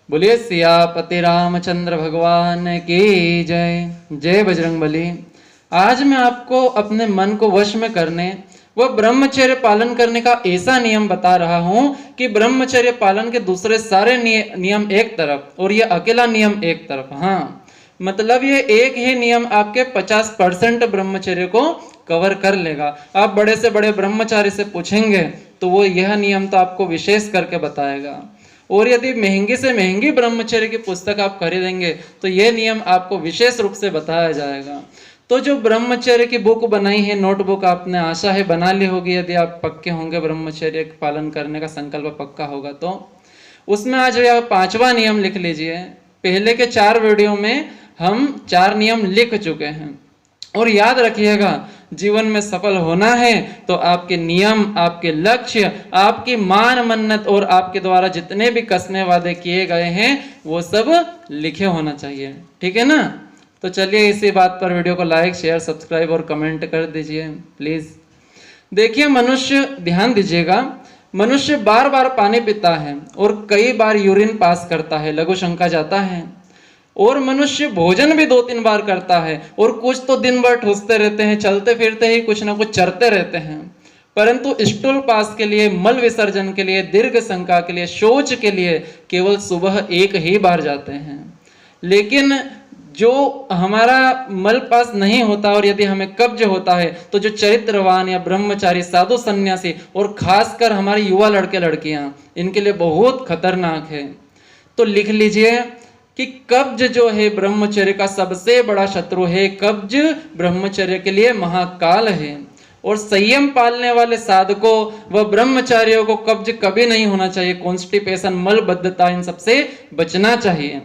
बोलिए सियापति रामचंद्र भगवान की जय। जय बजरंगबली। आज मैं आपको अपने मन को वश में करने व ब्रह्मचर्य पालन करने का ऐसा नियम बता रहा हूं कि ब्रह्मचर्य पालन के दूसरे सारे नियम एक तरफ और ये अकेला नियम एक तरफ। हाँ, मतलब ये एक ही नियम आपके 50% ब्रह्मचर्य को कवर कर लेगा। आप बड़े से बड़े ब्रह्मचारी से पूछेंगे तो वो यह नियम तो आपको विशेष करके बताएगा। और यदि महंगी से महंगी ब्रह्मचर्य की पुस्तक आप खरीदेंगे तो यह नियम आपको विशेष रूप से बताया जाएगा। तो जो ब्रह्मचर्य की बुक बनाई है, नोटबुक, आपने आशा है बना ली होगी, यदि आप पक्के होंगे ब्रह्मचर्य पालन करने का संकल्प पक्का होगा तो उसमें आज आप 5वां नियम लिख लीजिए। पहले के 4 वीडियो में हम 4 नियम लिख चुके हैं। और याद रखिएगा, जीवन में सफल होना है तो आपके नियम, आपके लक्ष्य, आपकी मान मन्नत और आपके द्वारा जितने भी कसने वादे किए गए हैं वो सब लिखे होना चाहिए। ठीक है ना? तो चलिए इसी बात पर वीडियो को लाइक, शेयर, सब्सक्राइब और कमेंट कर दीजिए प्लीज। देखिए, मनुष्य, ध्यान दीजिएगा, मनुष्य बार बार पानी पीता है और कई बार यूरिन पास करता है, लघु शंका जाता है। और मनुष्य भोजन भी 2-3 बार करता है और कुछ तो दिन भर ठूसते रहते हैं, चलते फिरते ही कुछ ना कुछ चरते रहते हैं। परंतु स्टूल पास के लिए, मल विसर्जन के लिए, दीर्घ शंका के लिए, शौच के लिए केवल सुबह 1 ही बार जाते हैं। लेकिन जो हमारा मल पास नहीं होता और यदि हमें कब्ज होता है तो जो चरित्रवान या ब्रह्मचारी, साधु सन्यासी और खासकर हमारे युवा लड़के लड़कियां, इनके लिए बहुत खतरनाक है। तो लिख लीजिए कि कब्ज जो है ब्रह्मचर्य का सबसे बड़ा शत्रु है। कब्ज ब्रह्मचर्य के लिए महाकाल है। और संयम पालने वाले साधकों व ब्रह्मचारियों को कब्ज कभी नहीं होना चाहिए। कॉन्स्टिपेशन, मलबद्धता, इन सबसे बचना चाहिए।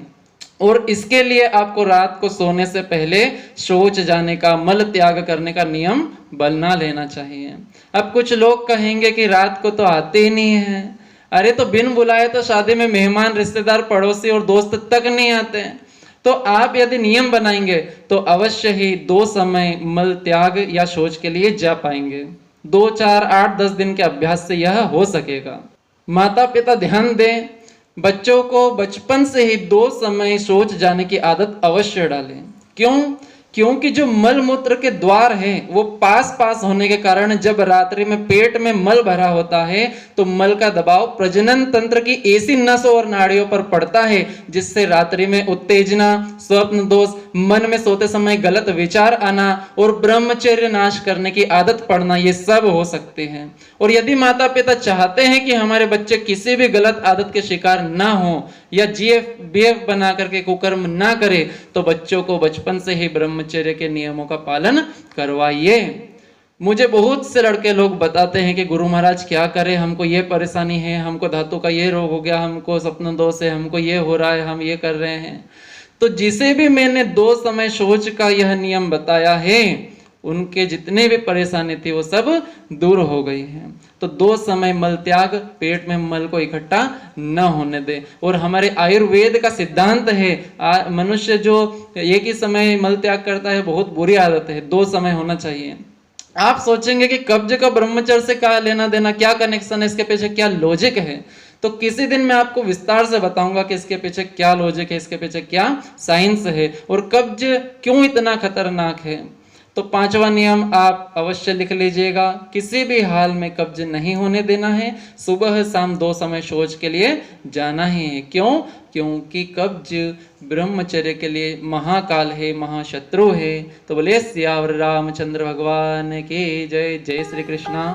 और इसके लिए आपको रात को सोने से पहले शौच जाने का, मल त्याग करने का नियम बना लेना चाहिए। अब कुछ लोग कहेंगे कि रात को तो आते ही नहीं है। अरे तो बिन बुलाए तो शादी में मेहमान, रिश्तेदार, पड़ोसी और दोस्त तक नहीं आते हैं। तो आप यदि नियम बनाएंगे तो अवश्य ही 2 समय मल त्याग या शौच के लिए जा पाएंगे। 2, 4, 8, 10 दिन के अभ्यास से यह हो सकेगा। माता पिता ध्यान दें, बच्चों को बचपन से ही 2 समय शौच जाने की आदत अवश्य डालें। क्यों? क्योंकि जो मल मूत्र के द्वार है वो पास पास होने के कारण जब रात्रि में पेट में मल भरा होता है तो मल का दबाव प्रजनन तंत्र की ऐसी नसों और नाड़ियों पर पड़ता है जिससे रात्रि में उत्तेजना, स्वप्न दोष, मन में सोते समय गलत विचार आना और ब्रह्मचर्य नाश करने की आदत पड़ना, ये सब हो सकते हैं। और यदि माता पिता चाहते हैं कि हमारे बच्चे किसी भी गलत आदत के शिकार ना हो या जीएफ बना करके कुकर्म ना करे तो बच्चों को बचपन से ही ब्रह्मचर्य के नियमों का पालन करवाइए। मुझे बहुत से लड़के लोग बताते हैं कि गुरु महाराज क्या करें, हमको ये परेशानी है, हमको धातु का ये रोग हो गया, हमको स्वप्न दोष है, हमको ये हो रहा है, हम ये कर रहे हैं। तो जिसे भी मैंने 2 समय शौच का यह नियम बताया है उनके जितने भी परेशानी थी वो सब दूर हो गई है। तो 2 समय मल त्याग, पेट में मल को इकट्ठा न होने दे। और हमारे आयुर्वेद का सिद्धांत है, मनुष्य जो एक ही समय मल त्याग करता है बहुत बुरी आदत है, 2 समय होना चाहिए। आप सोचेंगे कि कब्ज का ब्रह्मचर्य से क्या लेना देना, क्या कनेक्शन है, इसके पीछे क्या लॉजिक है। तो किसी दिन मैं आपको विस्तार से बताऊंगा कि इसके पीछे क्या लॉजिक है, इसके पीछे क्या साइंस है और कब्ज क्यों इतना खतरनाक है। तो 5वां नियम आप अवश्य लिख लीजिएगा, किसी भी हाल में कब्ज नहीं होने देना है। सुबह शाम 2 समय शौच के लिए जाना ही है। क्यों? क्योंकि कब्ज ब्रह्मचर्य के लिए महाकाल है, महाशत्रु है। तो बोले सियावर रामचंद्र भगवान की जय। जय श्री कृष्णा।